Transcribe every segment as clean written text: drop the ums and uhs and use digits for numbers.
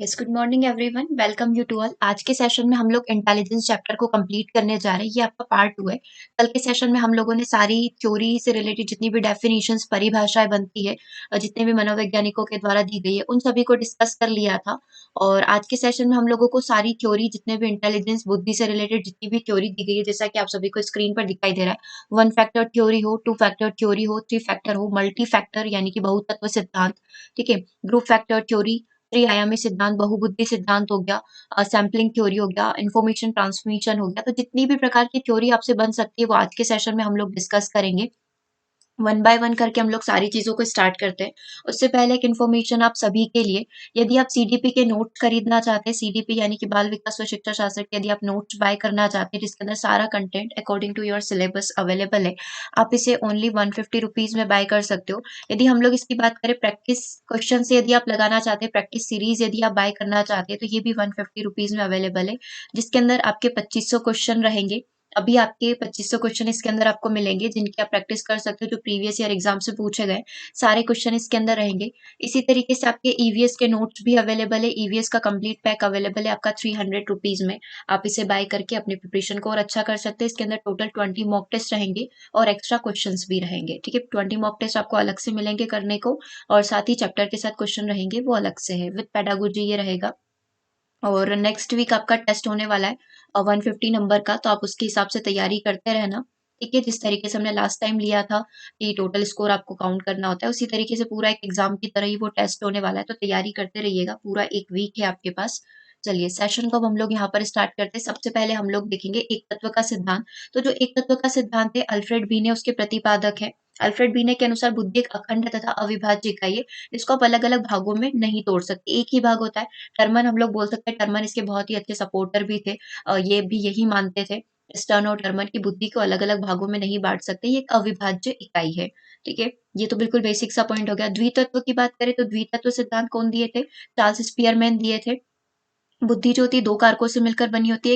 Yes, good morning everyone, welcome you to all. आज के session में हम लोग इंटेलिजेंस चैप्टर को कंप्लीट करने जा रहे हैं। ये आपका पार्ट 2 है। कल के सेशन में हम लोगों ने सारी थ्योरी से रिलेटेड जितनी भी डेफिनेशंस, परिभाषाएं बनती है जितने भी मनोवैज्ञानिकों के द्वारा दी गई है, उन सभी को डिस्कस कर लिया था। और आज के सेशन में हम लोगों को सारी थ्योरी, जितने भी इंटेलिजेंस, बुद्धि से रिलेटेड जितनी भी थ्योरी दी गई है, जैसा कि आप सभी को स्क्रीन पर दिखाई दे रहा है, 1 फैक्टर थ्योरी हो, 2 फैक्टर थ्योरी हो, 3 फैक्टर हो, मल्टी फैक्टर यानी कि बहुतत्व सिद्धांत, ठीक है, ग्रुप फैक्टर थ्योरी, त्रिआयामी सिद्धांत, बहुबुद्धि सिद्धांत हो गया, सैम्पलिंग थ्योरी हो गया, इन्फॉर्मेशन ट्रांसमिशन हो गया। तो जितनी भी प्रकार की थ्योरी आपसे बन सकती है वो आज के सेशन में हम लोग डिस्कस करेंगे। वन बाय वन करके हम लोग सारी चीजों को स्टार्ट करते हैं। उससे पहले एक इन्फॉर्मेशन आप सभी के लिए, यदि आप सीडीपी के नोट्स खरीदना चाहते हैं, सीडीपी यानी कि बाल विकास व शिक्षा शास्त्र के, यदि आप नोट्स बाय करना चाहते हैं जिसके अंदर सारा content according to your syllabus available है, आप इसे ओनली 150 रुपीज में बाय कर सकते हो। यदि हम लोग इसकी बात करें प्रैक्टिस क्वेश्चन से, यदि आप लगाना चाहते हैं, प्रैक्टिस सीरीज यदि आप बाय करना चाहते हैं, तो ये भी 150 रुपीज में अवेलेबल है, जिसके अंदर आपके 2500 क्वेश्चन रहेंगे। अभी आपके 2500 क्वेश्चन इसके अंदर आपको मिलेंगे, जिनकी आप प्रैक्टिस कर सकते हो, जो प्रीवियस ईयर एग्जाम से पूछे गए सारे क्वेश्चन इसके अंदर रहेंगे। इसी तरीके से आपके ईवीएस के नोट्स भी अवेलेबल है। ईवीएस का कंप्लीट पैक अवेलेबल है आपका 300 रुपीज में। आप इसे बाय करके अपनी प्रिपरेशन को और अच्छा कर सकते हैं। इसके अंदर टोटल 20 मॉक टेस्ट रहेंगे और एक्स्ट्रा क्वेश्चन भी रहेंगे, ठीक है। 20 मॉक टेस्ट आपको अलग से मिलेंगे करने को, और साथ ही चैप्टर के साथ क्वेश्चन रहेंगे, वो अलग से है, विद पेडागोजी ये रहेगा। और नेक्स्ट वीक आपका टेस्ट होने वाला है 150 नंबर का, तो आप उसके हिसाब से तैयारी करते रहना, ठीक है। जिस तरीके से हमने लास्ट टाइम लिया था कि टोटल स्कोर आपको काउंट करना होता है, उसी तरीके से पूरा एक एग्जाम की तरह ही वो टेस्ट होने वाला है, तो तैयारी करते रहिएगा। पूरा एक वीक है आपके पास। चलिए सेशन को अब हम लोग यहाँ पर स्टार्ट करते हैं। सबसे पहले हम लोग देखेंगे एक तत्व का सिद्धांत। तो जो एक तत्व का सिद्धांत है, अल्फ्रेड बीने उसके प्रतिपादक है। अल्फ्रेड बीने के अनुसार बुद्धि एक अखंड तथा अविभाज्य इकाई है, इसको आप अलग अलग भागों में नहीं तोड़ सकते, एक ही भाग होता है। टर्मन हम लोग बोल सकते हैं, टर्मन इसके बहुत ही अच्छे सपोर्टर भी थे। ये भी यही मानते थे, स्टर्न और टर्मन, की बुद्धि को अलग अलग भागों में नहीं बांट सकते, ये एक अविभाज्य इकाई है, ठीक है। ये तो बिल्कुल बेसिक सा पॉइंट हो गया। द्वितत्व की बात करें तो द्वितत्व सिद्धांत कौन दिए थे? चार्ल्स स्पियरमैन दिए थे। बुद्धि जो होती है दो कारकों से मिलकर बनी होती है,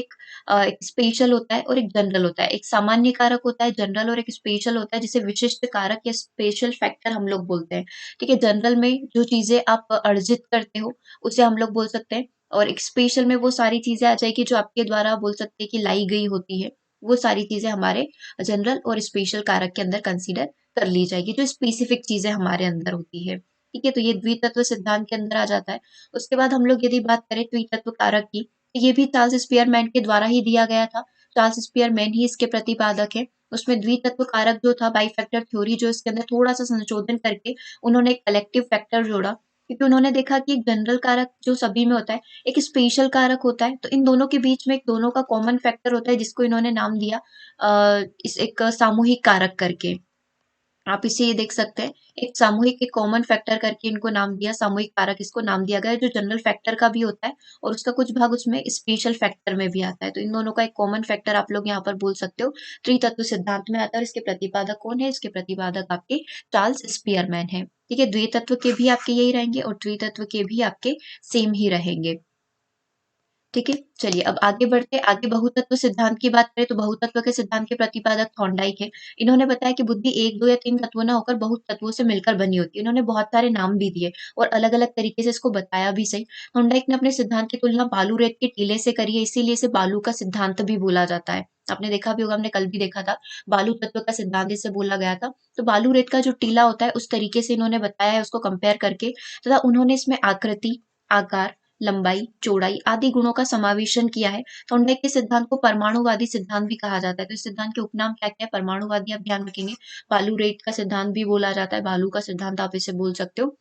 एक स्पेशल होता है और एक जनरल होता है। एक सामान्य कारक होता है जनरल, और एक स्पेशल होता है जिसे विशिष्ट कारक या स्पेशल फैक्टर हम लोग बोलते हैं, ठीक है। जनरल में जो चीजें आप अर्जित करते हो उसे हम लोग बोल सकते हैं, और एक स्पेशल में वो सारी चीजें आ जाएगी जो आपके द्वारा बोल सकते हैं कि लाई गई होती है। वो सारी चीजें हमारे जनरल और स्पेशल कारक के अंदर कंसीडर कर ली जाएगी, जो स्पेसिफिक चीजें हमारे अंदर होती है, ठीक है। तो ये द्वितत्व सिद्धांत के अंदर आ जाता है। उसके बाद हम लोग यदि बात करें द्वितत्व कारक की, तो ये भी चार्ल्स स्पियरमैन के द्वारा ही दिया गया था। चार्ल्स स्पियरमैन ही इसके प्रतिपादक है। उसमें द्वितत्व कारक जो था, बाइफैक्टर थ्योरी, जो इसके अंदर थोड़ा सा संशोधन करके उन्होंने एक कलेक्टिव फैक्टर जोड़ा, क्योंकि उन्होंने देखा कि एक जनरल कारक जो सभी में होता है, एक स्पेशल कारक होता है, तो इन दोनों के बीच में एक दोनों का कॉमन फैक्टर होता है, जिसको इन्होंने नाम दिया इस एक सामूहिक कारक करके। आप इसे ये देख सकते हैं, एक सामूहिक, एक कॉमन फैक्टर करके इनको नाम दिया, सामूहिक कारक इसको नाम दिया गया है, जो जनरल फैक्टर का भी होता है और उसका कुछ भाग उसमें स्पेशल फैक्टर में भी आता है। तो इन दोनों का एक कॉमन फैक्टर आप लोग यहाँ पर बोल सकते हो, त्रितत्व सिद्धांत में आता है। और इसके प्रतिपादक कौन है? इसके प्रतिपादक आपके चार्ल्स स्पियरमैन है, ठीक है। द्वितत्व के भी आपके यही रहेंगे और त्रितत्व के भी आपके सेम ही रहेंगे, ठीक है। चलिए अब आगे बढ़ते, आगे बहुतत्व सिद्धांत की बात करें तो बहुतत्व के सिद्धांत के प्रतिपादक थॉर्नडाइक है। इन्होंने बताया कि बुद्धि एक, दो या तीन तत्वों न होकर बहुत तत्वों से मिलकर बनी होती है। इन्होंने बहुत सारे नाम भी दिए और अलग अलग तरीके से इसको बताया भी सही। थॉर्नडाइक ने अपने सिद्धांत की तुलना बालू रेत के टीले से करी है, इसीलिए इसे बालू का सिद्धांत भी बोला जाता है। आपने देखा भी होगा, हमने कल भी देखा था, बालू तत्व का सिद्धांत इसे बोला गया था। तो बालू रेत का जो टीला होता है उस तरीके से इन्होंने बताया है, उसको कंपेयर करके, तथा उन्होंने इसमें आकृति, आकार, लंबाई, चौड़ाई आदि गुणों का समावेशन किया है। थॉर्नडाइक के सिद्धांत को परमाणुवादी सिद्धांत भी कहा जाता है। तो इस सिद्धांत के उपनाम क्या-क्या है? परमाणुवादी आप ध्यान रखेंगे। बालू रेट का सिद्धांत भी बोला जाता है, बालू का सिद्धांत आप इसे बोल सकते हो,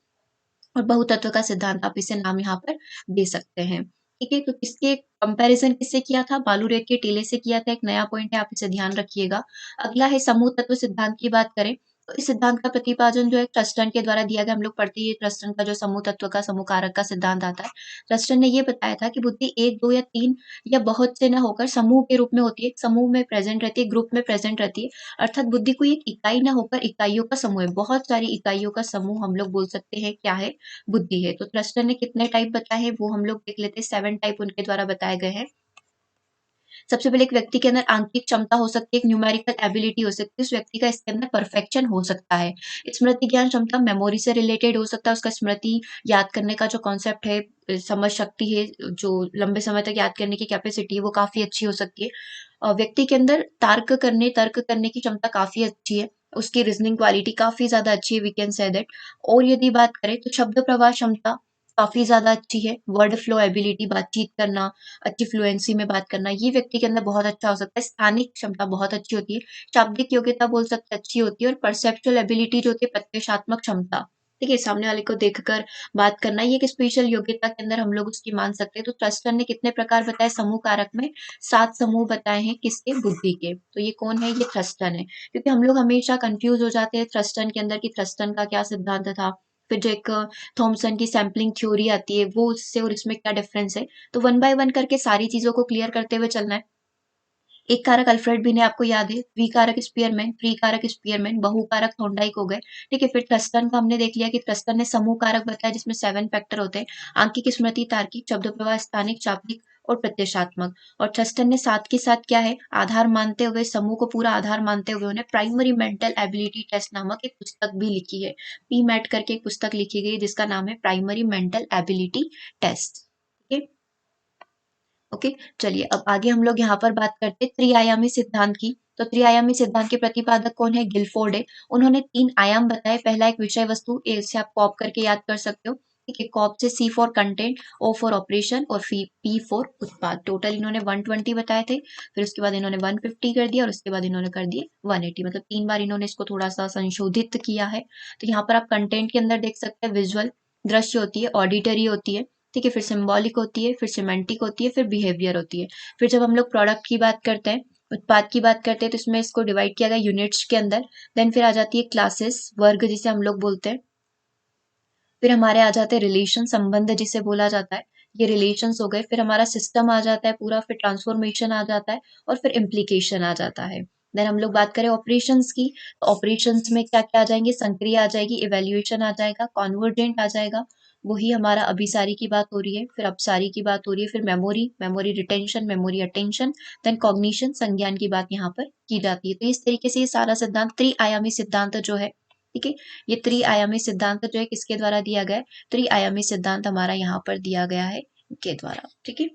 और बहुतत्व का सिद्धांत आप इसे नाम यहाँ पर दे सकते हैं, ठीक है। तो इसके कंपैरिजन किससे किया था? बालू रेत के टीले से किया था। एक नया पॉइंट है, आप इसे ध्यान रखिएगा। अगला है समूह तत्व सिद्धांत की बात करें तो इस सिद्धांत का प्रतिपादन जो है क्रस्टन के द्वारा दिया गया। हम लोग पढ़ते ही क्रस्टन का जो समूह तत्व का, समूह कारक का सिद्धांत आता है। क्रस्टन ने ये बताया था कि बुद्धि एक, दो या तीन या बहुत से न होकर समूह के रूप में होती है, एक समूह में प्रेजेंट रहती है, ग्रुप में प्रेजेंट रहती है। अर्थात बुद्धि कोई एक इकाई न होकर इकाइयों का समूह है, बहुत सारी इकाइयों का समूह हम लोग बोल सकते हैं क्या है? बुद्धि है। तो थ्रस्टर ने कितने टाइप बताए हैं वो हम लोग देख लेते हैं। 7 टाइप उनके द्वारा बताए गए हैं। सबसे पहले एक व्यक्ति के अंदर आंकिक क्षमता हो सकती है, एक न्यूमेरिकल एबिलिटी हो सकती है, उस व्यक्ति का इसके अंदर परफेक्शन हो सकता है। स्मृति ज्ञान क्षमता मेमोरी से रिलेटेड हो सकता है, उसका स्मृति याद करने का जो कॉन्सेप्ट है, समझ शक्ति है, जो लंबे समय तक याद करने की कैपेसिटी है, वो काफ़ी अच्छी हो सकती है। व्यक्ति के अंदर तर्क करने की क्षमता काफ़ी अच्छी है, उसकी रीज़निंग क्वालिटी काफ़ी ज़्यादा अच्छी है, वी कैन से दैट। और यदि बात करें तो शब्द प्रवाह क्षमता काफ़ी ज़्यादा अच्छी है, वर्ड फ्लो एबिलिटी, बातचीत करना, अच्छी फ्लुएंसी में बात करना, ये व्यक्ति के अंदर बहुत अच्छा हो सकता है। स्थानिक क्षमता बहुत अच्छी होती है, शाब्दिक योग्यता बोल सकते हैं अच्छी होती है, और परसेप्चुअल एबिलिटी जो होती है, प्रत्यक्षात्मक क्षमता, ठीक है, सामने वाले को देखकर बात करना, ये एक स्पेशल योग्यता के अंदर हम लोग उसकी मान सकते हैं। तो थ्रस्टन ने कितने प्रकार बताए समूह कारक में? 7 समूह बताए हैं, किसके? बुद्धि के। तो ये कौन है? ये थ्रस्टन है। क्योंकि हम लोग हमेशा कन्फ्यूज़ हो जाते हैं थ्रस्टन के अंदर कि थ्रस्टन का क्या सिद्धांत था? फिर जो एक थॉमसन की सैंपलिंग थ्योरी आती है, वो उससे और इसमें क्या डिफरेंस है? तो वन बाय वन करके सारी चीज़ों को क्लियर करते हुए चलना है। एक कारक अल्फ्रेड बी ने आपको याद है, द्विकारक स्पीयरमैन, त्रिकारक स्पीयरमैन, बहुकारक थॉर्नडाइक हो गए, ठीक है। फिर थ्रस्टन का हमने देख लिया कि थ्रस्टन ने समूह कारक बताया जिसमें 7 फैक्टर होते हैं, आंकिक, स्मृति, तार्किक, शब्द प्रवाह, स्थानिक, शाब्दिक और प्रत्यक्षात्मक। और थ्रस्टन ने साथ के साथ क्या है, आधार मानते हुए, समूह को पूरा आधार मानते हुए उन्हें प्राइमरी मेंटल एबिलिटी टेस्ट नामक एक पुस्तक भी लिखी है। पीमैट करके एक पुस्तक लिखी गई जिसका नाम है प्राइमरी मेंटल एबिलिटी टेस्ट, ठीक है। ओके, चलिए अब आगे हम लोग यहाँ पर बात करते हैं त्रिआयामी सिद्धांत की। तो त्रिआयामी सिद्धांत के प्रतिपादक कौन है? गिलफोर्ड है। उन्होंने 3 आयाम बताए। पहला एक विषय वस्तु, इसे आप कॉप करके याद कर सकते हो, ठीक है। कॉप से C for content, O for operation और पी फॉर उत्पाद। टोटल इन्होंने 120 बताए थे, फिर उसके बाद इन्होंने 150 कर दिया और उसके बाद इन्होंने कर दिए 180, मतलब 3 बार इन्होंने इसको थोड़ा सा संशोधित किया है। तो यहाँ पर आप कंटेंट के अंदर देख सकते हैं विजुअल, दृश्य होती है, ऑडिटरी होती है, ठीक है, फिर सिंबॉलिक होती है, फिर सिमेंटिक होती है, फिर बिहेवियर होती है। फिर जब हम लोग प्रोडक्ट की बात करते हैं, उत्पाद की बात करते हैं, तो इसमें इसको डिवाइड किया गया यूनिट्स के अंदर। देन फिर आ जाती है क्लासेस, वर्ग जिसे हम लोग बोलते हैं। फिर हमारे आ जाते हैं रिलेशन, संबंध जिसे बोला जाता है, ये रिलेशंस हो गए। फिर हमारा सिस्टम आ जाता है पूरा, फिर ट्रांसफॉर्मेशन आ जाता है और फिर इम्प्लीकेशन आ जाता है। देन हम लोग बात करें ऑपरेशंस की, तो ऑपरेशंस में क्या-क्या आ जाएँगे? संक्रिया आ जाएगी, इवैल्यूएशन आ जाएगा, कन्वर्जेंट आ जाएगा, वही हमारा अभिसारी की बात हो रही है, फिर अपसारी की बात हो रही है, फिर memory, memory retention, memory attention, then cognition, संज्ञान की बात यहाँ पर की जाती है। तो इस तरीके से ये सारा सिद्धांत त्रिआयामी सिद्धांत जो है, ठीक है, ये त्रिआयामी सिद्धांत जो है किसके द्वारा दिया गया है? त्रिआयामी सिद्धांत हमारा यहाँ पर दिया गया है के द्वारा, ठीक है।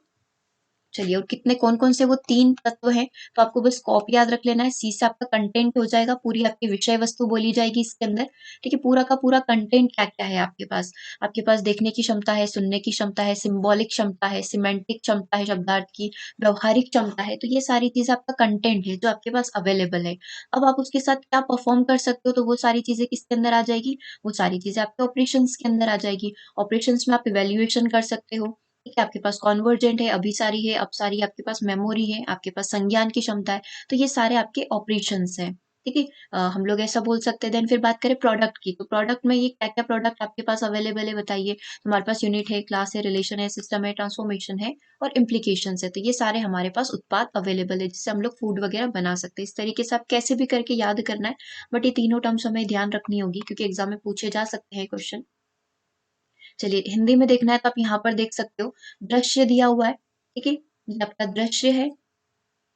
चलिए, और कितने कौन-कौन से वो 3 तत्व हैं, तो आपको बस कॉप याद रख लेना है। सी से आपका कंटेंट हो जाएगा, पूरी आपकी विषय वस्तु बोली जाएगी इसके अंदर, ठीक है। पूरा का पूरा कंटेंट क्या-क्या है आपके पास? आपके पास देखने की क्षमता है, सुनने की क्षमता है, सिंबॉलिक क्षमता है, सिमेंटिक क्षमता है शब्दार्थ की, व्यावहारिक क्षमता है, तो ये सारी चीज़ें आपका कंटेंट है जो आपके पास अवेलेबल है। अब आप उसके साथ क्या परफ़ॉर्म कर सकते हो, तो वो सारी चीज़ें किसके अंदर आ जाएगी? वो सारी चीज़ें आपके ऑपरेशंस के अंदर आ जाएगी। ऑपरेशंस में आप इवैल्यूएशन कर सकते हो, ठीक है, आपके पास कन्वर्जेंट है, अभिसारी है, अपसारी, आपके पास मेमोरी है, आपके पास संज्ञान की क्षमता है, तो ये सारे आपके ऑपरेशंस हैं, ठीक है। हम लोग ऐसा बोल सकते हैं। देन फिर बात करें प्रोडक्ट की, तो प्रोडक्ट में ये क्या-क्या प्रोडक्ट आपके पास अवेलेबल है बताइए? तो हमारे पास यूनिट है, क्लास है, रिलेशन है, सिस्टम है, ट्रांसफॉर्मेशन है और इम्प्लीकेशंस है, तो ये सारे हमारे पास उत्पाद अवेलेबल है, जिससे हम लोग फूड वगैरह बना सकते हैं। इस तरीके से आप कैसे भी करके याद करना है, बट ये तीनों टर्म्स हमें ध्यान रखनी होगी क्योंकि एग्ज़ाम में पूछे जा सकते हैं क्वेश्चन। चलिए, हिंदी में देखना है तो आप यहाँ पर देख सकते हो, दृश्य दिया हुआ है, ठीक है? ये आपका दृश्य है,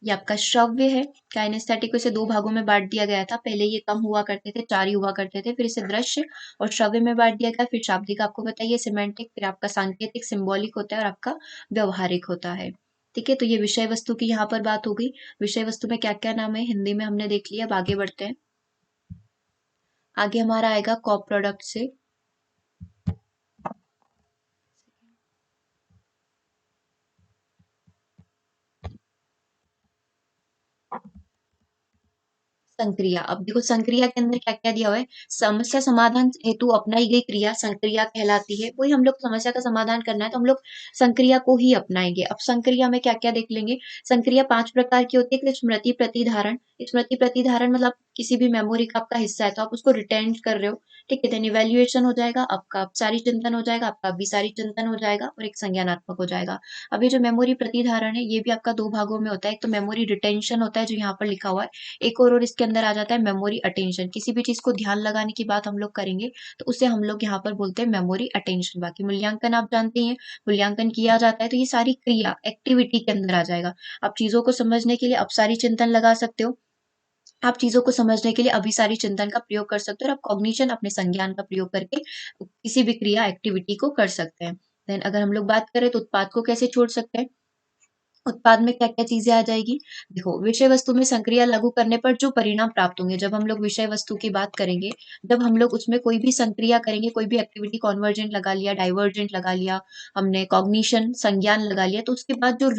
ये आपका श्रव्य है। काइनेस्थेटिक को इसे 2 भागों में बाँट दिया गया था। पहले ये कम हुआ करते थे, 4 ही हुआ करते थे, फिर इसे दृश्य और श्रव्य में बाँट दिया गया। फिर शाब्दिक आपको बताइए, सिमेंटिक, फिर आपका सांकेतिक, सिंबॉलिक होता है और आपका व्यावहारिक होता है। ठीक है? तो ये विषय वस्तु की यहाँ पर बात हो गई। विषय वस्तु में क्या-क्या नाम है, हिंदी में हमने देख लिया। अब आगे बढ़ते हैं। आगे हमारा आएगा कॉप प्रोडक्ट से संक्रिया। अब देखो संक्रिया के अंदर क्या-क्या दिया हुआ है, समस्या समाधान हेतु अपनाई गई क्रिया संक्रिया कहलाती है। वही हम लोग समस्या का समाधान करना है तो हम लोग संक्रिया को ही अपनाएँगे। अब संक्रिया में क्या-क्या देख लेंगे, संक्रिया 5 प्रकार की होती है, एक तो स्मृति प्रतिधारण, स्मृति प्रतिधारण मतलब किसी भी मेमोरी का आपका हिस्सा है तो आप उसको रिटेन कर रहे हो, ठीक है। देन इवैल्यूएशन हो जाएगा, आपका अपसारी चिंतन हो जाएगा, आपका अभिसारी चिंतन हो जाएगा और एक संज्ञानात्मक हो जाएगा। अब ये जो मेमोरी प्रतिधारण है ये भी आपका 2 भागों में होता है। एक तो मेमोरी रिटेंशन होता है जो यहाँ पर लिखा हुआ है, एक और इसके अंदर आ जाता है मेमोरी अटेंशन। किसी भी चीज़ को ध्यान लगाने की बात हम लोग करेंगे तो उसे हम लोग यहाँ पर बोलते हैं मेमोरी अटेंशन। बाकी मूल्यांकन आप जानते ही हैं, मूल्यांकन किया जाता है तो ये सारी क्रिया एक्टिविटी के अंदर आ जाएगा। आप चीज़ों को समझने के लिए अपसारी चिंतन लगा सकते हो, आप चीज़ों को समझने के लिए अभिसारी चिंतन का प्रयोग कर सकते हो और आप कॉग्निशन अपने संज्ञान का प्रयोग करके किसी भी क्रिया एक्टिविटी को कर सकते हैं। देन अगर हम लोग बात करें तो उत्पाद को कैसे छोड़ सकते हैं? उत्पाद में क्या-क्या चीज़ें आ जाएगी? देखो, विषय वस्तु में संक्रिया लागू करने पर जो परिणाम प्राप्त होंगे, जब हम लोग विषय वस्तु की बात करेंगे, जब हम लोग उसमें कोई भी संक्रिया करेंगे, कोई भी एक्टिविटी कन्वर्जेंट लगा लिया, डाइवर्जेंट लगा लिया, हमने कॉग्निशन संज्ञान लगा लिया, तो उसके बाद जो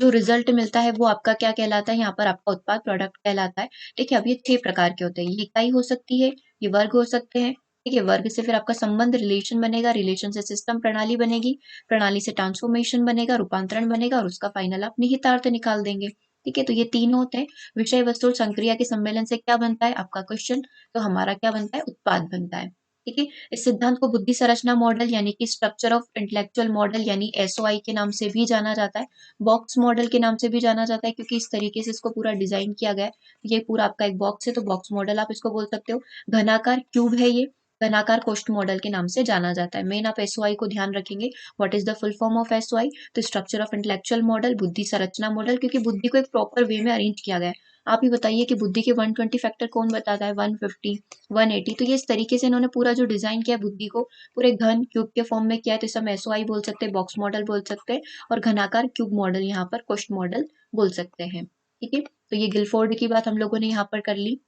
रिजल्ट मिलता है वो आपका क्या कहलाता है? यहाँ पर आपका उत्पाद प्रोडक्ट कहलाता है। ठीक है, अब ये 6 प्रकार के होते हैं। ये इकाई हो सकती है, ये वर्ग हो सकते हैं, ठीक है? वर्ग से फिर आपका संबंध रिलेशन बनेगा, रिलेशन से सिस्टम प्रणाली बनेगी, प्रणाली से ट्रांसफॉर्मेशन बनेगा, रूपांतरण बनेगा और उसका फाइनल आप निहितार्थ निकाल देंगे। ठीक है, तो ये 3 होते हैं। विषय वस्तु और संक्रिया के सम्मेलन से क्या बनता है? आपका क्वेश्चन, तो हमारा क्या बनता है? उत्पाद बनता है। ठीक है, इस सिद्धांत को बुद्धि संरचना मॉडल यानी कि स्ट्रक्चर ऑफ इंटेलेक्चुअल मॉडल यानी एसओआई के नाम से भी जाना जाता है। बॉक्स मॉडल के नाम से भी जाना जाता है क्योंकि इस तरीके से इसको पूरा डिजाइन किया गया है। ये पूरा आपका एक बॉक्स है तो बॉक्स मॉडल आप इसको बोल सकते हो। घनाकार क्यूब है ये, घनाकार कोष्ठ मॉडल के नाम से जाना जाता है। मेन आप एसओआई को ध्यान रखेंगे। What is the full form of SOI? तो स्ट्रक्चर ऑफ इंटेलेक्चुअल मॉडल, बुद्धि संरचना मॉडल, क्योंकि बुद्धि को एक प्रॉपर वे में अरेंज किया गया है। आप ही बताइए कि बुद्धि के 120 फैक्टर कौन बताता है? 150, 180। तो ये इस तरीके से इन्होंने पूरा जो डिजाइन किया है बुद्धि को पूरे घन क्यूब के फॉर्म में किया है, तो इसे हम एसओआई बोल सकते हैं, बॉक्स मॉडल बोल सकते हैं और घनाकार क्यूब मॉडल यहाँ पर क्वेश्चन मॉडल बोल सकते हैं। ठीक है, तो ये गिलफोर्ड की बात हम लोगों ने यहाँ पर कर ली।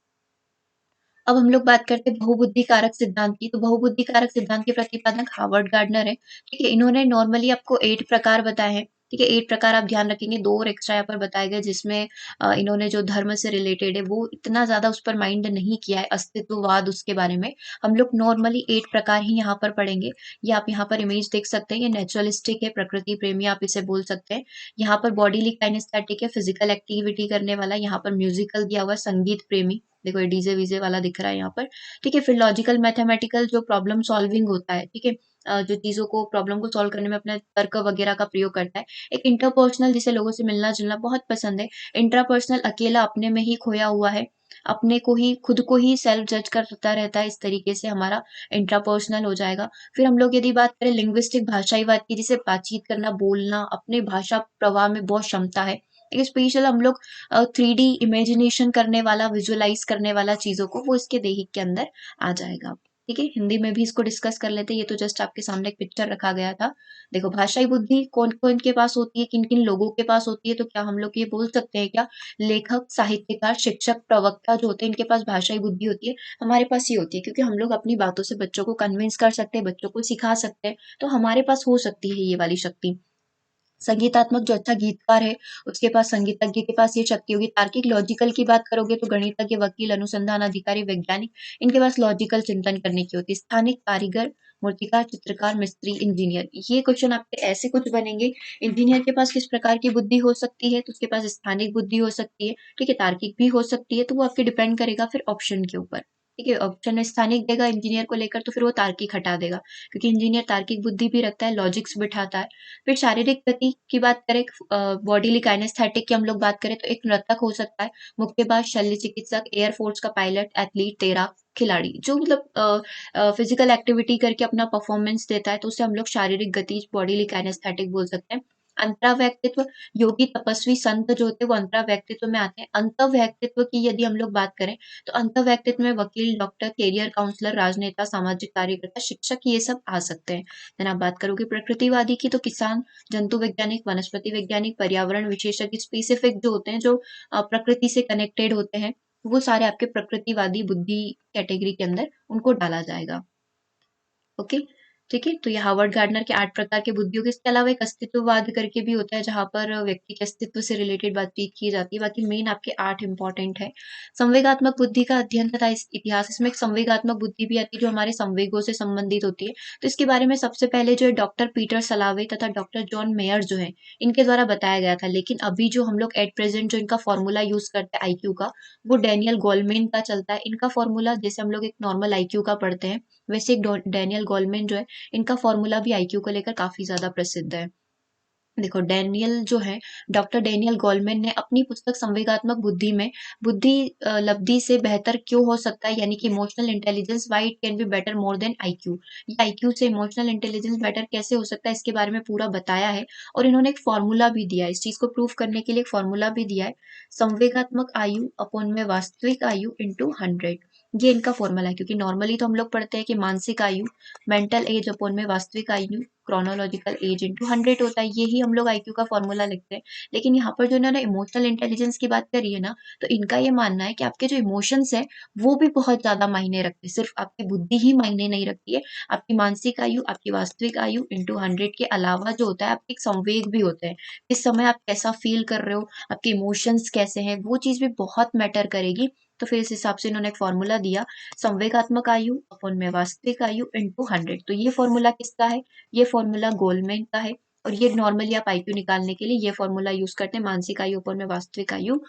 अब हम लोग बात करते हैं बहुबुद्धि कारक सिद्धांत की। तो बहुबुद्धि कारक सिद्धांत के प्रतिपादक हार्वर्ड गार्डनर है। ठीक है, इन्होंने नॉर्मली आपको 8 प्रकार बताए हैं। ठीक है, 8 प्रकार आप ध्यान रखेंगे, 2 और एक्स्ट्रा यहाँ पर बताए गए जिसमें इन्होंने जो धर्म से रिलेटेड है वो इतना ज़्यादा उस पर माइंड नहीं किया है, अस्तित्ववाद उसके बारे में। हम लोग नॉर्मली 8 प्रकार ही यहाँ पर पढ़ेंगे। ये आप यहाँ पर इमेज देख सकते हैं, ये नेचुरलिस्टिक है, प्रकृति प्रेमी आप इसे बोल सकते हैं। यहाँ पर बॉडीली काइनेस्थेटिक है, फिजिकल एक्टिविटी करने वाला, यहाँ पर म्यूजिकल दिया हुआ है, संगीत प्रेमी। देखो ये डीजे वीजे वाला दिख रहा है यहाँ पर। ठीक है, फिर लॉजिकल मैथमेटिकल जो प्रॉब्लम सॉल्विंग होता है, ठीक है, जो चीजों को प्रॉब्लम को सॉल्व करने में अपने तर्क वगैरह का प्रयोग करता है। एक इंटरपर्सनल जिसे लोगों से मिलना जुलना बहुत पसंद है। इंट्रापर्सनल अकेला अपने में ही खोया हुआ है, अपने को ही खुद को ही सेल्फ जज करता रहता है, इस तरीके से हमारा इंट्रापर्सनल हो जाएगा। फिर हम लोग यदि बात करें लिंग्विस्टिक भाषाईवाद की, जिसे बातचीत करना, बोलना, अपने भाषा प्रवाह में बहुत क्षमता है। एक स्पेशल हम लोग 3D इमेजिनेशन करने वाला, विजुअलाइज़ करने वाला चीज़ों को, वो इसके देहिक के अंदर आ जाएगा। ठीक है? हिंदी में भी इसको डिस्कस कर लेते हैं, ये तो जस्ट आपके सामने एक पिक्चर रखा गया था। देखो भाषाई बुद्धि कौन-कौन के पास होती है, किन-किन लोगों के पास होती है, तो क्या हम लोग ये बोल सकते हैं क्या? लेखक, साहित्यकार, शिक्षक, प्रवक्ता जो होते हैं इनके पास भाषाई बुद्धि होती है, हमारे पास ये होती है क्योंकि हम लोग अपनी बातों से बच्चों को कन्विंस कर सकते हैं, बच्चों को सिखा सकते हैं, तो हमारे पास हो सकती है ये वाली शक्ति। संगीतात्मक जो अच्छा गीतकार है, उसके पास संगीतज्ञ के पास ये शक्ति होगी। तार्किक लॉजिकल की बात करोगे तो गणितज्ञ, वकील, अनुसंधान अधिकारी, वैज्ञानिक, इनके पास लॉजिकल चिंतन करने की होती है। स्थानिक कारीगर, मूर्तिकार, चित्रकार, मिस्त्री, इंजीनियर, ये क्वेश्चन आपके ऐसे कुछ बनेंगे। इंजीनियर के पास किस प्रकार की बुद्धि हो सकती है? तो उसके पास स्थानिक बुद्धि हो सकती है, ठीक है, तार्किक भी हो सकती है, तो वो आपके डिपेंड करेगा फिर ऑप्शन के ऊपर। ठीक है, ऑप्शन में स्थानिक देगा इंजीनियर को लेकर तो फिर वो तार्किक हटा देगा, क्योंकि इंजीनियर तार्किक बुद्धि भी रखता है, लॉजिक्स बिठाता है। फिर शारीरिक गति की बात करें, बॉडीली काइनेस्थेटिक की हम लोग बात करें तो एक नर्तक हो सकता है, मुक्केबाज, शल्य चिकित्सक, एयरफोर्स का पायलट, एथलीट, तैराक, खिलाड़ी, जो मतलब फिजिकल एक्टिविटी करके अपना परफॉर्मेंस देता है तो उसे हम लोग शारीरिक गति, बॉडीली काइनेस्थेटिक बोल सकते हैं। अंतरा व्यक्तित्व, योगी, तपस्वी, संत जो होते हैं वो अंतरा व्यक्तित्व में आते हैं। अंत व्यक्तित्व की यदि हम लोग बात करें तो अंत व्यक्तित्व में वकील, डॉक्टर, कैरियर काउंसलर, राजनेता, सामाजिक कार्यकर्ता, शिक्षक, ये सब आ सकते हैं। देन आप बात करोगे प्रकृतिवादी की, तो किसान, जंतु वैज्ञानिक, वनस्पति वैज्ञानिक, पर्यावरण विशेषज्ञ, स्पेसिफिक जो होते हैं, जो प्रकृति से कनेक्टेड होते हैं, वो सारे आपके प्रकृतिवादी बुद्धि कैटेगरी के अंदर उनको डाला जाएगा। ओके, ठीक है, तो ये हार्वर्ड गार्डनर के 8 प्रकार के बुद्धियों के, इसके अलावा एक अस्तित्ववाद करके भी होता है जहाँ पर व्यक्ति के अस्तित्व से रिलेटेड बातचीत की जाती है। बाकी मेन आपके 8 इंपॉर्टेंट है। संवेगात्मक बुद्धि का अध्ययन तथा इतिहास, इसमें एक संवेगात्मक बुद्धि भी आती है जो हमारे संवेगों से संबंधित होती है। तो इसके बारे में सबसे पहले जो है डॉक्टर पीटर सलावे तथा डॉक्टर जॉन मेयर जो है, इनके द्वारा बताया गया था। लेकिन अभी जो हम लोग एट प्रेजेंट जो इनका फॉर्मूला यूज करते हैं आईक्यू का, वो डैनियल गोलमेन का चलता है। इनका फॉर्मूला जैसे हम लोग एक नॉर्मल आईक्यू का पढ़ते हैं, वैसे एक डैनियल गोलमेन जो है, इनका फॉर्मूला भी आईक्यू को लेकर काफी ज्यादा प्रसिद्ध है। देखो डैनियल जो है, डॉक्टर डैनियल गोलमैन ने अपनी पुस्तक संवेगात्मक बुद्धि में बुद्धि लब्धि से बेहतर क्यों हो सकता है, यानी कि emotional intelligence why it can be better more than IQ, ये आईक्यू से इमोशनल इंटेलिजेंस बेटर कैसे हो सकता है इसके बारे में पूरा बताया है। और इन्होंने एक फॉर्मूला भी दिया है, इस चीज को प्रूव करने के लिए एक फॉर्मूला भी दिया है, संवेगात्मक आयु अपॉन में वास्तविक आयु इंटू 100। ये इनका फॉर्मूला है, क्योंकि नॉर्मली तो हम लोग पढ़ते हैं कि मानसिक आयु मेंटल एज अपॉन में वास्तविक आयु क्रोनोलॉजिकल एज इंटू 100 होता है, यही हम लोग आईक्यू का फॉर्मूला लिखते हैं। लेकिन यहाँ पर जो इन्होंने इमोशनल इंटेलिजेंस की बात करी है ना, तो इनका ये मानना है कि आपके जो इमोशंस है वो भी बहुत ज्यादा मायने रखते हैं, सिर्फ आपकी बुद्धि ही मायने नहीं रखती है। आपकी मानसिक आयु, आपकी वास्तविक आयु इंटू 100 के अलावा जो होता है आपके एक संवेग भी होते हैं, इस समय आप कैसा फील कर रहे हो, आपके इमोशंस कैसे हैं, वो चीज भी बहुत मैटर करेगी। तो फिर इस हिसाब से इन्होंने एक फॉर्मूला दिया, संवेगात्मक आयु अपन में वास्तविक आयु इंटू 100। तो ये फॉर्मूला किसका है, ये फॉर्मूला गोलमैन का है। और ये नॉर्मली आप आईक्यू निकालने के लिए ये फॉर्मूला यूज करते हैं, मानसिक आयु अपॉन में वास्तविक आयु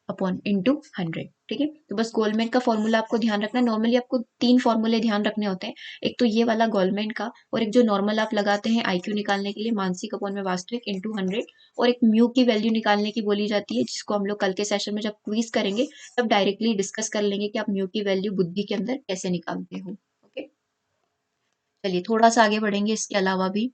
अपॉन इंटू 100। ठीक है, तो बस गोलमैन का फॉर्मूला आपको ध्यान रखना है। नॉर्मली आपको 3 फॉर्मूले ध्यान रखने होते हैं, एक तो ये वाला गोलमैन का, और एक जो नॉर्मल आप लगाते हैं आईक्यू निकालने के लिए, मानसिक अपॉन में वास्तविक इंटू 100। और एक म्यू की वैल्यू निकालने की बोली जाती है, जिसको हम लोग कल के सेशन में जब क्विज करेंगे तब डायरेक्टली डिस्कस कर लेंगे कि आप म्यू की वैल्यू बुद्धि के अंदर कैसे निकालते हो। ओके, चलिए थोड़ा सा आगे बढ़ेंगे इसके अलावा भी।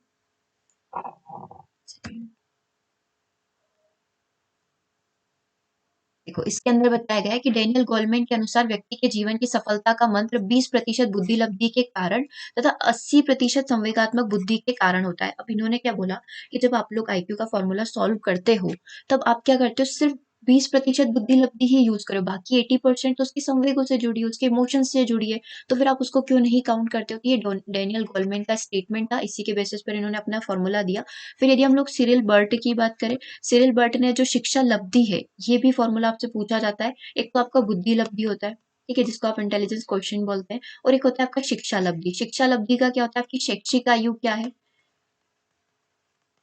देखो इसके अंदर बताया गया है कि डेनियल गोलमैन के अनुसार व्यक्ति के जीवन की सफलता का मंत्र 20% बुद्धि लब्धि के कारण तथा 80% संवेगात्मक बुद्धि के कारण होता है। अब इन्होंने क्या बोला कि जब आप लोग आईक्यू का फॉर्मूला सॉल्व करते हो, तब आप क्या करते हो, सिर्फ 20% बुद्धि लब्धि ही यूज करो, बाकी 80% तो उसके संवेगों से जुड़ी है, उसके इमोशंस से जुड़ी है, तो फिर आप उसको क्यों नहीं काउंट करते हो। तो ये डेनियल गोलमैन का स्टेटमेंट था, इसी के बेसिस पर इन्होंने अपना फॉर्मूला दिया। फिर यदि हम लोग सिरिल बर्ट की बात करें, सिरिल बर्ट ने जो शिक्षा लब्धि है, ये भी फॉर्मूला आपसे पूछा जाता है। एक तो आपका बुद्धि लब्धि होता है, ठीक है, जिसको आप इंटेलिजेंस क्वेश्चन बोलते हैं, और एक होता है आपका शिक्षा लब्धि। शिक्षा लब्धि का क्या होता है, आपकी शैक्षिक आयु क्या है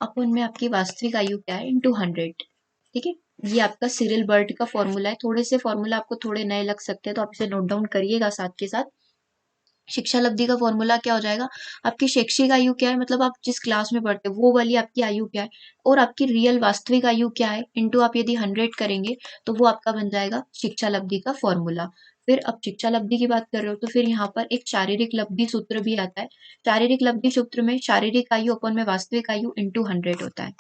अपन में आपकी वास्तविक आयु क्या है इंटू 100। ठीक है, ये आपका सिरिल बर्ट का फॉर्मूला है। थोड़े से फॉर्मूला आपको थोड़े नए लग सकते हैं, तो आप इसे नोट डाउन करिएगा साथ के साथ। शिक्षा लब्धि का फॉर्मूला क्या हो जाएगा, आपकी शैक्षिक आयु क्या है, मतलब आप जिस क्लास में पढ़ते हो वो वाली आपकी आयु क्या है, और आपकी रियल वास्तविक आयु क्या है, इंटू आप यदि 100 करेंगे तो वो आपका बन जाएगा शिक्षा लब्धि का फॉर्मूला। फिर अब शिक्षा लब्धि की बात कर रहे हो तो फिर यहाँ पर एक शारीरिक लब्धि सूत्र भी आता है। शारीरिक लब्धि सूत्र में शारीरिक आयु अपन में वास्तविक आयु इंटू 100 होता है।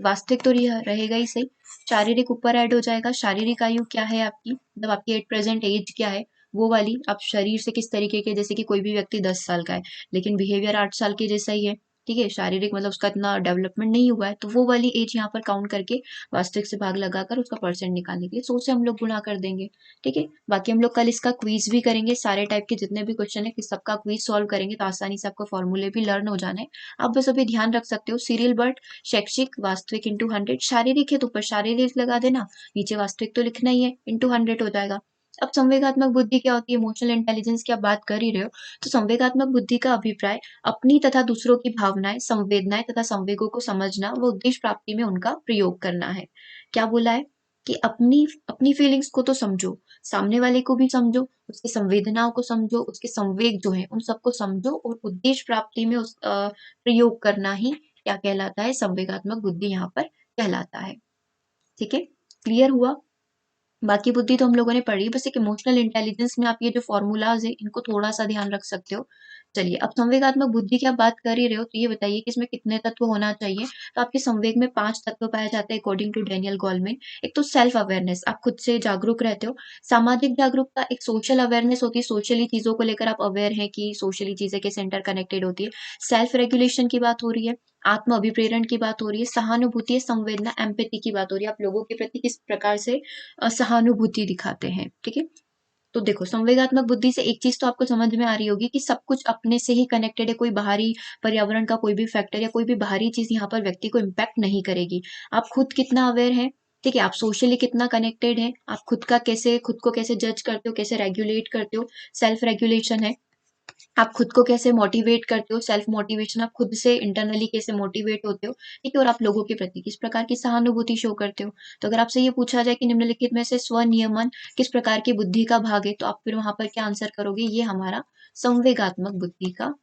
वास्तविक तो रहेगा ही सही, शारीरिक ऊपर ऐड हो जाएगा। शारीरिक आयु क्या है आपकी, मतलब आपकी एट प्रेजेंट एज क्या है, वो वाली आप शरीर से किस तरीके के, जैसे कि कोई भी व्यक्ति 10 साल का है लेकिन बिहेवियर 8 साल के जैसा ही है, ठीक है, शारीरिक मतलब उसका इतना डेवलपमेंट नहीं हुआ है, तो वो वाली एज यहाँ पर काउंट करके वास्तविक से भाग लगाकर उसका परसेंट निकालने के लिए 100 से हम लोग गुणा कर देंगे। ठीक है, बाकी हम लोग कल इसका क्वीज भी करेंगे, सारे टाइप के जितने भी क्वेश्चन है कि सबका क्वीज सॉल्व करेंगे, तो आसानी से आपको फॉर्मूले भी लर्न हो जाना है। आप बस अभी ध्यान रख सकते हो, सीरियल बर्ट शैक्षिक वास्तविक इंटू 100, शारीरिक है तो ऊपर शारीरिक लगा देना, नीचे वास्तविक तो लिखना ही है, इंटू 100 हो जाएगा। अब संवेगात्मक बुद्धि क्या होती है, इमोशनल इंटेलिजेंस की आप बात कर ही रहे हो, तो संवेगात्मक बुद्धि का अभिप्राय अपनी तथा दूसरों की भावनाएं, संवेदनाएं तथा संवेगों को समझना व उद्देश्य प्राप्ति में उनका प्रयोग करना है। क्या बोला है कि अपनी अपनी फीलिंग्स को तो समझो, सामने वाले को भी समझो, उसकी संवेदनाओं को समझो, उसके संवेग जो है उन सबको समझो, और उद्देश्य प्राप्ति में उस प्रयोग करना ही क्या कहलाता है, संवेगात्मक बुद्धि यहाँ पर कहलाता है। ठीक है, क्लियर हुआ। बाकी बुद्धि तो हम लोगों ने पढ़ी, बस एक इमोशनल इंटेलिजेंस में आप ये जो फॉर्मूलाज है इनको थोड़ा सा ध्यान रख सकते हो। चलिए अब संवेगात्मक बुद्धि की आप बात कर ही रहे हो, तो ये बताइए कि इसमें कितने तत्व होना चाहिए। तो आपके संवेग में 5 तत्व पाए जाते हैं अकॉर्डिंग टू डेनियल गोलमैन। एक तो सेल्फ अवेयरनेस, आप खुद से जागरूक रहते हो। सामाजिक जागरूकता, एक सोशल अवेयरनेस होती है, सोशली चीजों को लेकर आप अवेयर है कि सोशली चीजें कैसे इंटर कनेक्टेड होती है। सेल्फ रेगुलेशन की बात हो रही है, आत्म अभिप्रेरण की बात हो रही है, सहानुभूति, संवेदना, एम्पैथी की बात हो रही है, आप लोगों के प्रति किस प्रकार से सहानुभूति दिखाते हैं। ठीक है, तो देखो, संवेगात्मक बुद्धि से एक चीज़ तो आपको समझ में आ रही होगी कि सब कुछ अपने से ही कनेक्टेड है, कोई बाहरी पर्यावरण का कोई भी फैक्टर या कोई भी बाहरी चीज़ यहाँ पर व्यक्ति को इम्पैक्ट नहीं करेगी। आप खुद कितना अवेयर हैं, ठीक है? आप सोशली कितना कनेक्टेड हैं, आप खुद को कैसे जज करते हो, कैसे रेगुलेट करते हो, सेल्फ रेगुलेशन है। आप खुद को कैसे मोटिवेट करते हो, सेल्फ मोटिवेशन, आप खुद से इंटरनली कैसे मोटिवेट होते हो, ठीक है? और आप लोगों के प्रति किस प्रकार की सहानुभूति शो करते हो। तो अगर आपसे ये पूछा जाए कि निम्नलिखित में से स्वनियमन किस प्रकार की बुद्धि का भाग है, तो आप फिर वहाँ पर क्या आंसर करोगे? ये हमारा संवेगात्मक बुद्धि का भाग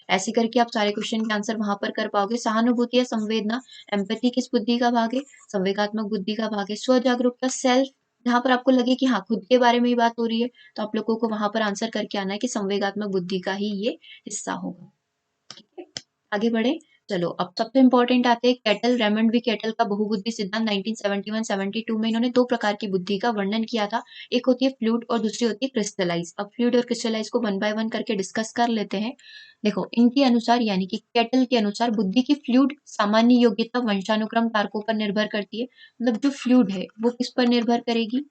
है। ऐसे करके आप सारे क्वेश्चन के आंसर वहाँ पर कर पाओगे। सहानुभूति या संवेदना, एम्पैथी किस बुद्धि का भाग है? संवेगात्मक बुद्धि का भाग है। स्वजागरूकता, सेल्फ, जहाँ पर आपको लगे कि हाँ, खुद के बारे में ही बात हो रही है, तो आप लोगों को वहाँ पर आंसर करके आना है कि संवेगात्मक बुद्धि का ही ये हिस्सा होगा। ठीक है? आगे बढ़े। चलो, अब सबसे इम्पोर्टेंट आते हैं केटल, रेमंड वी केटल का बहुबुद्धि सिद्धांत 1971-72 में इन्होंने 2 प्रकार की बुद्धि का वर्णन किया था। एक होती है फ्लूइड और दूसरी होती है क्रिस्टलाइज़। अब फ्लूइड और क्रिस्टलाइज़ को वन बाय वन करके डिस्कस कर लेते हैं। देखो, इनके अनुसार यानी कि केटल के अनुसार बुद्धि की फ्लूइड सामान्य योग्यता वंशानुक्रम कारकों पर निर्भर करती है। मतलब जो फ्लूइड है, वो किस पर निर्भर करेगी?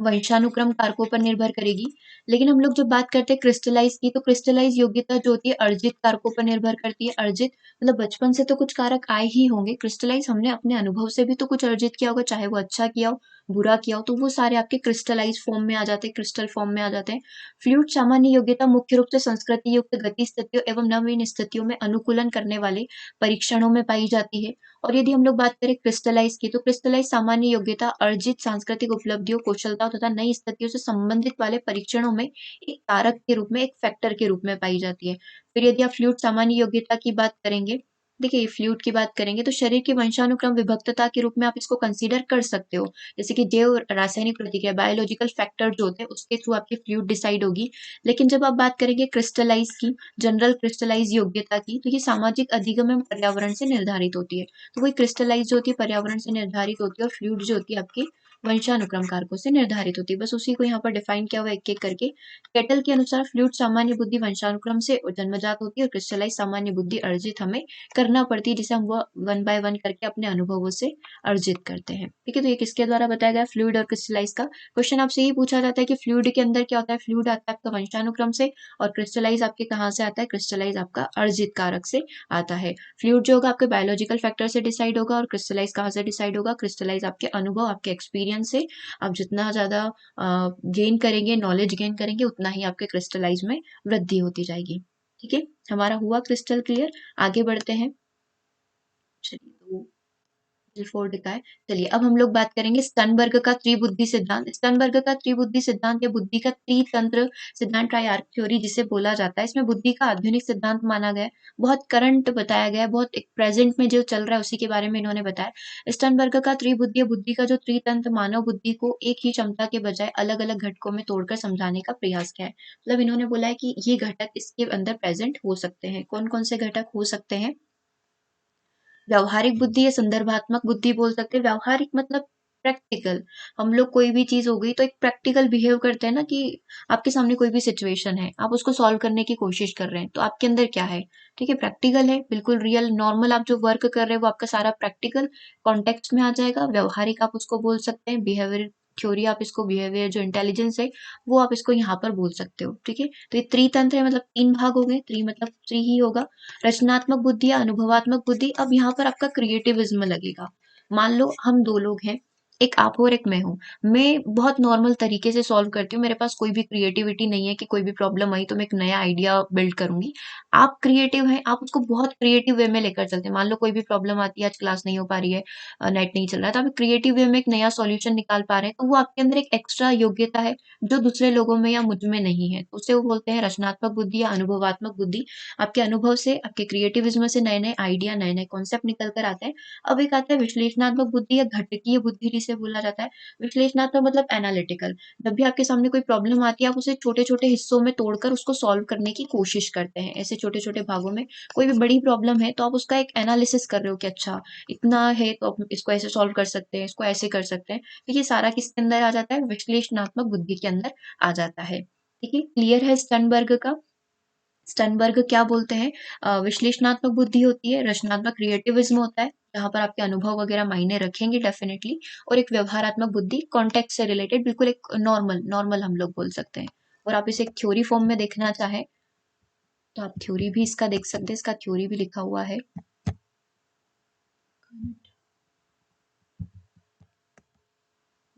वंशानुक्रम कारकों पर निर्भर करेगी। लेकिन हम लोग जब बात करते हैं क्रिस्टलाइज़ की, तो क्रिस्टलाइज़ योग्यता जो होती है अर्जित कारकों पर निर्भर करती है। अर्जित मतलब बचपन से तो कुछ कारक आए ही होंगे। क्रिस्टलाइज़ हमने अपने अनुभव से भी तो कुछ अर्जित किया होगा, चाहे वो अच्छा किया हो, बुरा किया हो, तो वो सारे आपके क्रिस्टलाइज़ फॉर्म में आ जाते हैं, क्रिस्टल फॉर्म में आ जाते हैं। फ्लूइड सामान्य योग्यता मुख्य रूप से संस्कृति युक्त गति स्थितियों एवं नवीन स्थितियों में अनुकूलन करने वाले परीक्षणों में पाई जाती है। और यदि हम लोग बात करें क्रिस्टलाइज़ की, तो क्रिस्टलाइज़ सामान्य योग्यता अर्जित सांस्कृतिक उपलब्धियों, कौशलताओं तथा नई स्थितियों से संबंधित वाले परीक्षणों में एक कारक के रूप में, एक फैक्टर के रूप में पाई जाती है। फिर यदि आप फ्लूइड सामान्य योग्यता की बात करेंगे, देखिए फ्लूइड की बात करेंगे तो शरीर की वंशानुक्रम विभक्तता के रूप में आप इसको कंसीडर कर सकते हो। जैसे कि जैव रासायनिक प्रतिक्रिया, बायोलॉजिकल फैक्टर जो होते हैं उसके थ्रू आपकी फ्लूइड डिसाइड होगी। लेकिन जब आप बात करेंगे क्रिस्टलाइज़ की, जनरल क्रिस्टलाइज़ योग्यता की, तो ये सामाजिक अधिगम एवं पर्यावरण से निर्धारित होती है। तो वही क्रिस्टलाइज़ जो होती है पर्यावरण से निर्धारित होती है और फ्लूइड जो होती है आपकी वंशानुक्रम कारकों से निर्धारित होती है। बस उसी को यहाँ पर डिफाइन किया हुआ है एक-एक करके। केटल के अनुसार फ्लूइड सामान्य बुद्धि वंशानुक्रम से जन्मजात होती है और क्रिस्टलाइज़ सामान्य बुद्धि अर्जित हमें करना पड़ती है, जिसे हम वो वन बाय वन करके अपने अनुभवों से अर्जित करते हैं। ठीक है? तो ये किसके द्वारा बताया गया है? फ्लूइड और क्रिस्टलाइज़ का। क्वेश्चन आपसे यही पूछा जाता है कि फ्लूइड के अंदर क्या होता है? फ्लूइड आता है आपका वंशानुक्रम से और क्रिस्टलाइज़ आपके कहाँ से आता है? क्रिस्टलाइज़ आपका अर्जित कारक से आता है। फ्लूइड जो होगा आपके बायोलॉजिकल फैक्टर से डिसाइड होगा और क्रिस्टलाइज़ कहाँ से डिसाइड होगा? क्रिस्टलाइज़ आपके अनुभव, आपके एक्सपीरियंस से आप जितना ज़्यादा गेन करेंगे, नॉलेज गेन करेंगे, उतना ही आपके क्रिस्टलाइज़ में वृद्धि होती जाएगी। ठीक है? हमारा हुआ क्रिस्टल क्लियर? आगे बढ़ते हैं। चलिए, तो गिलफोर्ड का है। चलिए, अब हम लोग बात करेंगे स्टर्नबर्ग का त्रिबुद्धि सिद्धांत। स्टर्नबर्ग का त्रिबुद्धि सिद्धांत या बुद्धि का त्रितंत्र सिद्धांत, ट्रायआर्क थ्योरी जिसे बोला जाता है, इसमें बुद्धि का आधुनिक सिद्धांत माना गया है। बहुत करंट बताया गया है, बहुत एक प्रेज़ेंट में जो चल रहा है उसी के बारे में इन्होंने बताया। स्टर्नबर्ग का त्रिबुद्धि या बुद्धि का जो त्रितंत्र मानव बुद्धि को एक ही क्षमता के बजाय अलग-अलग घटकों में तोड़कर समझाने का प्रयास किया है। मतलब इन्होंने बोला है कि ये घटक इसके अंदर प्रेज़ेंट हो सकते हैं। कौन-कौन से घटक हो सकते हैं? व्यावहारिक बुद्धि या संदर्भात्मक बुद्धि बोल सकते हैं। व्यावहारिक मतलब प्रैक्टिकल। हम लोग कोई भी चीज़ हो गई तो एक प्रैक्टिकल बिहेव करते हैं ना कि आपके सामने कोई भी सिचुएशन है, आप उसको सॉल्व करने की कोशिश कर रहे हैं, तो आपके अंदर क्या है? ठीक है, प्रैक्टिकल है, बिल्कुल रियल नॉर्मल आप जो वर्क कर रहे हैं वो आपका सारा प्रैक्टिकल कॉन्टेक्स्ट में आ जाएगा। व्यावहारिक आप उसको बोल सकते हैं, बिहेवियर थ्योरी आप इसको बिहेवियर जो इंटेलिजेंस है, वो आप इसको यहाँ पर बोल सकते हो, ठीक है? तो ये त्रितंत्र है मतलब 3 भाग हो गए, त्रि मतलब 3 ही होगा। रचनात्मक बुद्धि या अनुभवात्मक बुद्धि, अब यहाँ पर आपका क्रिएटिविज्म लगेगा। मान लो हम 2 लोग हैं, एक आप हो और एक मैं हूँ। मैं बहुत नॉर्मल तरीके से सॉल्व करती हूँ, मेरे पास कोई भी क्रिएटिविटी नहीं है कि कोई भी प्रॉब्लम आई तो मैं एक नया आइडिया बिल्ड करूँगी। आप क्रिएटिव हैं, आप उसको बहुत क्रिएटिव वे में लेकर चलते हैं। मान लो कोई भी प्रॉब्लम आती है, आज क्लास नहीं हो पा रही है, नेट नहीं चल रहा है, तो आप क्रिएटिव वे में एक नया सॉल्यूशन निकाल पा रहे हैं, तो वो आपके अंदर एक एक्स्ट्रा योग्यता है, जो दूसरे लोगों में या मुझ में नहीं है। तो उसे वो बोलते हैं रचनात्मक बुद्धि या अनुभवात्मक बुद्धि। आपके अनुभव से, आपके क्रिएटिविज़्म से नए-नए आइडिया, नए-नए कॉन्सेप्ट निकल कर आते हैं। अब एक आता है विश्लेषणात्मक बुद्धि या घटकीय बुद्धि जिसे बोला जाता है। विश्लेषणात्मक मतलब एनालिटिकल। जब भी आपके सामने कोई प्रॉब्लम आती है, आप उसे छोटे-छोटे हिस्सों में तोड़कर उसको सॉल्व करने की कोशिश करते हैं। ऐसे छोटे-छोटे भागों में कोई भी बड़ी प्रॉब्लम है, तो आप उसका एक एनालिसिस कर रहे हो कि अच्छा, इतना है तो आप इसको ऐसे सॉल्व कर सकते हैं, इसको ऐसे कर सकते हैं। तो ये सारा किसके अंदर आ जाता है? विश्लेषणात्मक बुद्धि के अंदर आ जाता है। ठीक है? क्लियर है स्टर्नबर्ग का? स्टनबर्ग क्या बोलते हैं, विश्लेषणात्मक बुद्धि होती है, रचनात्मक क्रिएटिविज्म होता है, जहाँ पर आपके अनुभव वगैरह मायने रखेंगे डेफिनेटली, और एक व्यवहारात्मक बुद्धि कॉन्टेक्स्ट से रिलेटेड, बिल्कुल एक नॉर्मल नॉर्मल हम लोग बोल सकते हैं। और आप इसे एक थ्योरी फॉर्म में देखना चाहें तो आप थ्योरी भी इसका देख सकते हैं, इसका थ्योरी भी लिखा हुआ है।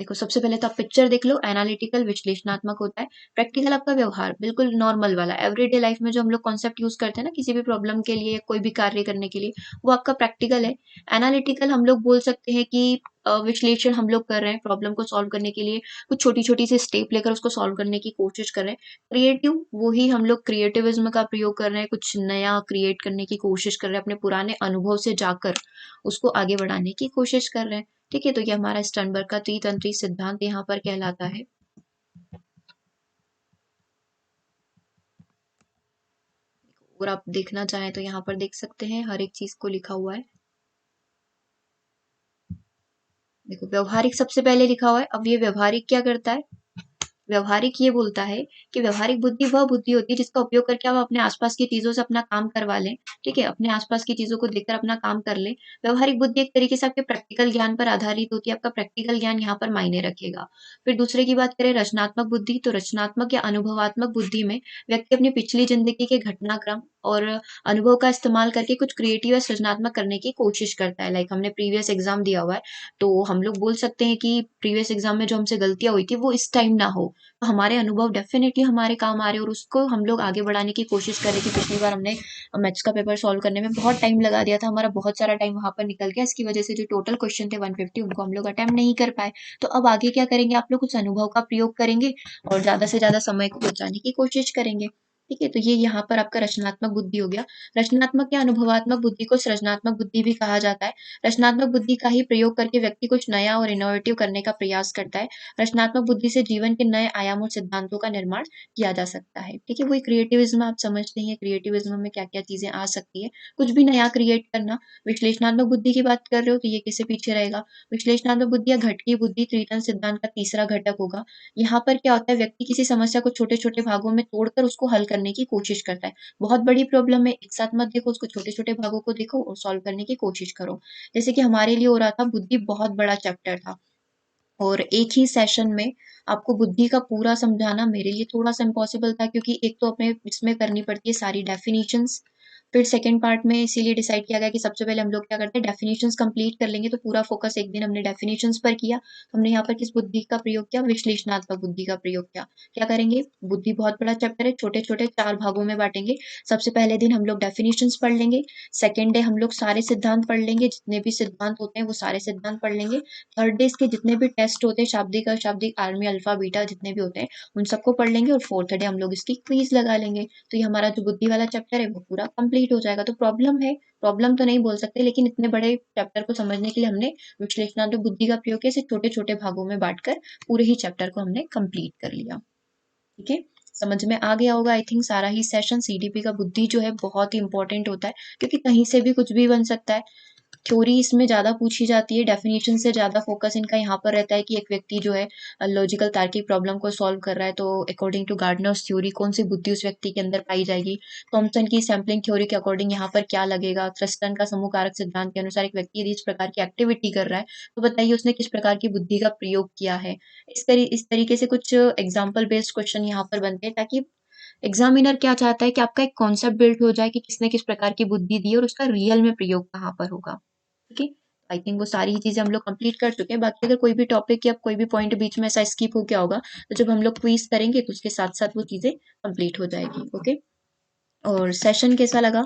देखो सबसे पहले तो आप पिक्चर देख लो, एनालिटिकल विश्लेषणात्मक होता है, प्रैक्टिकल आपका व्यवहार बिल्कुल नॉर्मल वाला, एवरीडे लाइफ में जो हम लोग कॉन्सेप्ट यूज करते हैं ना किसी भी प्रॉब्लम के लिए, कोई भी कार्य करने के लिए, वो आपका प्रैक्टिकल है। एनालिटिकल हम लोग बोल सकते हैं कि विश्लेषण हम लोग कर रहे हैं प्रॉब्लम को सॉल्व करने के लिए, कुछ छोटी छोटी सी स्टेप लेकर उसको सॉल्व करने की कोशिश कर रहे हैं। क्रिएटिव, वो ही हम लोग क्रिएटिविज्म का प्रयोग कर रहे हैं, कुछ नया क्रिएट करने की कोशिश कर रहे हैं, अपने पुराने अनुभव से जाकर उसको आगे बढ़ाने की कोशिश कर रहे हैं। ठीक है, तो ये हमारा स्टर्नबर्ग का त्रितंत्री सिद्धांत यहाँ पर कहलाता है। और आप देखना चाहें तो यहाँ पर देख सकते हैं, हर एक चीज को लिखा हुआ है। देखो व्यवहारिक सबसे पहले लिखा हुआ है। अब ये व्यवहारिक क्या करता है, व्यवहारिक ये बोलता है कि व्यवहारिक बुद्धि वह बुद्धि होती है जिसका उपयोग करके आप अपने आसपास की चीजों से अपना काम करवा लें। ठीक है, अपने आसपास की चीजों को देखकर अपना काम कर लें। व्यवहारिक बुद्धि एक तरीके से आपके प्रैक्टिकल ज्ञान पर आधारित होती है, आपका प्रैक्टिकल ज्ञान यहाँ पर मायने रखेगा। फिर दूसरे की बात करें रचनात्मक बुद्धि, तो रचनात्मक या अनुभवात्मक बुद्धि में व्यक्ति अपनी पिछली जिंदगी के घटनाक्रम और अनुभव का इस्तेमाल करके कुछ क्रिएटिव या सृजनात्मक करने की कोशिश करता है। लाइक हमने प्रीवियस एग्जाम दिया हुआ है, तो हम लोग बोल सकते हैं कि प्रीवियस एग्जाम में जो हमसे गलतियां हुई थी वो इस टाइम ना हो, तो हमारे अनुभव डेफिनेटली हमारे काम आ रहे हैं, और उसको हम लोग आगे बढ़ाने की कोशिश कर रहे हैं। कि पिछली बार हमने मैथ्स का पेपर सॉल्व करने में बहुत टाइम लगा दिया था, हमारा बहुत सारा टाइम वहां पर निकल गया, इसकी वजह से जो टोटल क्वेश्चन थे 150 उनको हम लोग अटेम्प्ट नहीं कर पाए। तो अब आगे क्या करेंगे, आप लोग कुछ अनुभव का प्रयोग करेंगे और ज्यादा से ज्यादा समय को बचाने की कोशिश करेंगे। ठीक है, तो ये यहाँ पर आपका रचनात्मक बुद्धि हो गया। रचनात्मक या अनुभवात्मक बुद्धि को सृजनात्मक बुद्धि भी कहा जाता है। रचनात्मक बुद्धि का ही प्रयोग करके व्यक्ति कुछ नया और इनोवेटिव करने का प्रयास करता है। रचनात्मक बुद्धि से जीवन के नए आयामों सिद्धांतों का निर्माण किया जा सकता है। ठीक है, वही क्रिएटिविज्म आप समझते हैं, क्रिएटिविज्म में क्या क्या चीजें आ सकती है, कुछ भी नया क्रिएट करना। विश्लेषणात्मक बुद्धि की बात कर रहे हो तो ये किससे पीछे रहेगा, विश्लेषणात्मक बुद्धि या घटकी बुद्धि त्रितन सिद्धांत का तीसरा घटक होगा। यहाँ पर क्या होता है, व्यक्ति किसी समस्या को छोटे छोटे भागों में तोड़कर उसको हल करने की कोशिश करता है। बहुत बड़ी प्रॉब्लम है, एक साथ मत देखो, उसको छोटे छोटे भागों को देखो और सॉल्व करने की कोशिश करो। जैसे कि हमारे लिए हो रहा था, बुद्धि बहुत बड़ा चैप्टर था और एक ही सेशन में आपको बुद्धि का पूरा समझाना मेरे लिए थोड़ा-सा इम्पॉसिबल था, क्योंकि एक तो हमें इसमें करनी पड़ती है सारी डेफिनिशंस। फिर सेकंड पार्ट में इसीलिए डिसाइड किया गया कि सबसे पहले हम लोग क्या करते हैं, डेफिनिशंस कंप्लीट कर लेंगे, तो पूरा फोकस एक दिन हमने डेफिनिशंस पर किया। तो हमने यहाँ पर किस बुद्धि का प्रयोग किया, विश्लेषणात्मक बुद्धि का प्रयोग किया। क्या करेंगे, बुद्धि बहुत बड़ा चैप्टर है, छोटे-छोटे 4 भागों में बाँटेंगे। सबसे पहले दिन हम लोग डेफिनिशंस पढ़ लेंगे, सेकंड डे हम लोग सारे सिद्धांत पढ़ लेंगे, जितने भी सिद्धांत होते हैं वो सारे सिद्धांत पढ़ लेंगे। थर्ड डे इसके जितने भी टेस्ट होते हैं, शाब्दिक, अशाब्दिक, आर्मी, अल्फा, बीटा जितने भी होते हैं, उन सबको पढ़ लेंगे, और फोर्थ डे हम लोग इसकी क्विज लगा लेंगे। तो ये हमारा जो बुद्धि वाला चैप्टर है वो पूरा कंप्लीट हो जाएगा। तो प्रॉब्लम है, प्रॉब्लम तो नहीं बोल सकते, लेकिन इतने बड़े चैप्टर को समझने के लिए हमने विश्लेषणात्मक बुद्धि का प्रयोग किया, इसे छोटे छोटे भागों में बांटकर पूरे ही चैप्टर को हमने कंप्लीट कर लिया। ठीक है, समझ में आ गया होगा आई थिंक सारा ही सेशन। सीडीपी का बुद्धि जो है बहुत ही इंपॉर्टेंट होता है, क्योंकि कहीं से भी कुछ भी बन सकता है। थ्योरी इसमें ज़्यादा पूछी जाती है, डेफिनेशन से ज़्यादा फोकस इनका यहाँ पर रहता है कि एक व्यक्ति जो है लॉजिकल तार्किक प्रॉब्लम को सॉल्व कर रहा है, तो अकॉर्डिंग टू गार्डनर्स थ्योरी कौन सी बुद्धि उस व्यक्ति के अंदर पाई जाएगी। थॉमसन की सैम्पलिंग थ्योरी के अकॉर्डिंग यहाँ पर क्या लगेगा। थ्रस्टन का समूह कारक सिद्धांत के अनुसार एक व्यक्ति यदि इस प्रकार की एक्टिविटी कर रहा है, तो बताइए उसने किस प्रकार की बुद्धि का प्रयोग किया है। इस तरीके से कुछ एग्जाम्पल बेस्ड क्वेश्चन यहाँ पर बनते हैं, ताकि एग्जामिनर क्या चाहता है कि आपका एक कॉन्सेप्ट बिल्ड हो जाए कि किसने किस प्रकार की बुद्धि दी और उसका रियल में प्रयोग कहाँ पर होगा। ठीक है, आई थिंक वो सारी ही चीजें हम लोग कंप्लीट कर चुके हैं। बाकी अगर कोई भी टॉपिक या कोई भी पॉइंट बीच में ऐसा स्किप हो गया होगा, तो जब हम लोग क्विज करेंगे तो उसके साथ साथ वो चीजें कंप्लीट हो जाएगी। ओके, और सेशन कैसा लगा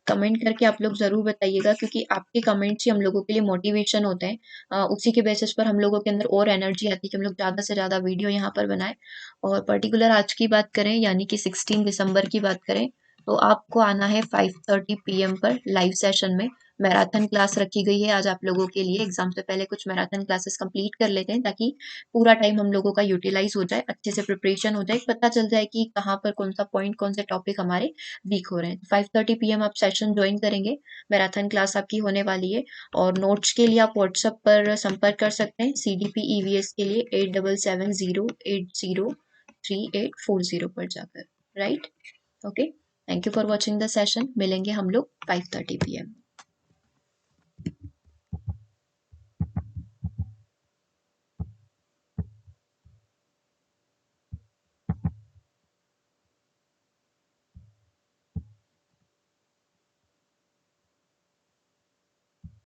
कमेंट करके आप लोग जरूर बताइएगा, क्योंकि आपके कमेंट्स ही हम लोगों के लिए मोटिवेशन होते हैं। उसी के बेसिस पर हम लोगों के अंदर और एनर्जी आती है कि हम लोग ज़्यादा से ज़्यादा वीडियो यहाँ पर बनाएं। और पर्टिकुलर आज की बात करें, यानी कि 16 दिसंबर की बात करें, तो आपको आना है 5:30 PM पर लाइव सेशन में। मैराथन क्लास रखी गई है आज आप लोगों के लिए। एग्जाम से पहले कुछ मैराथन क्लासेस कंप्लीट कर लेते हैं, ताकि पूरा टाइम हम लोगों का यूटिलाइज हो जाए, अच्छे से प्रिपरेशन हो जाए, पता चल जाए कि कहाँ पर कौन सा पॉइंट, कौन से टॉपिक हमारे वीक हो रहे हैं। 5:30 PM आप सेशन ज्वाइन करेंगे, मैराथन क्लास आपकी होने वाली है। और नोट्स के लिए आप व्हाट्सएप पर संपर्क कर सकते हैं CDP EVS के लिए 8770803840 पर जाकर। Right, okay. Thank you for watching the session. मिलेंगे हम लोग 5:30 PM।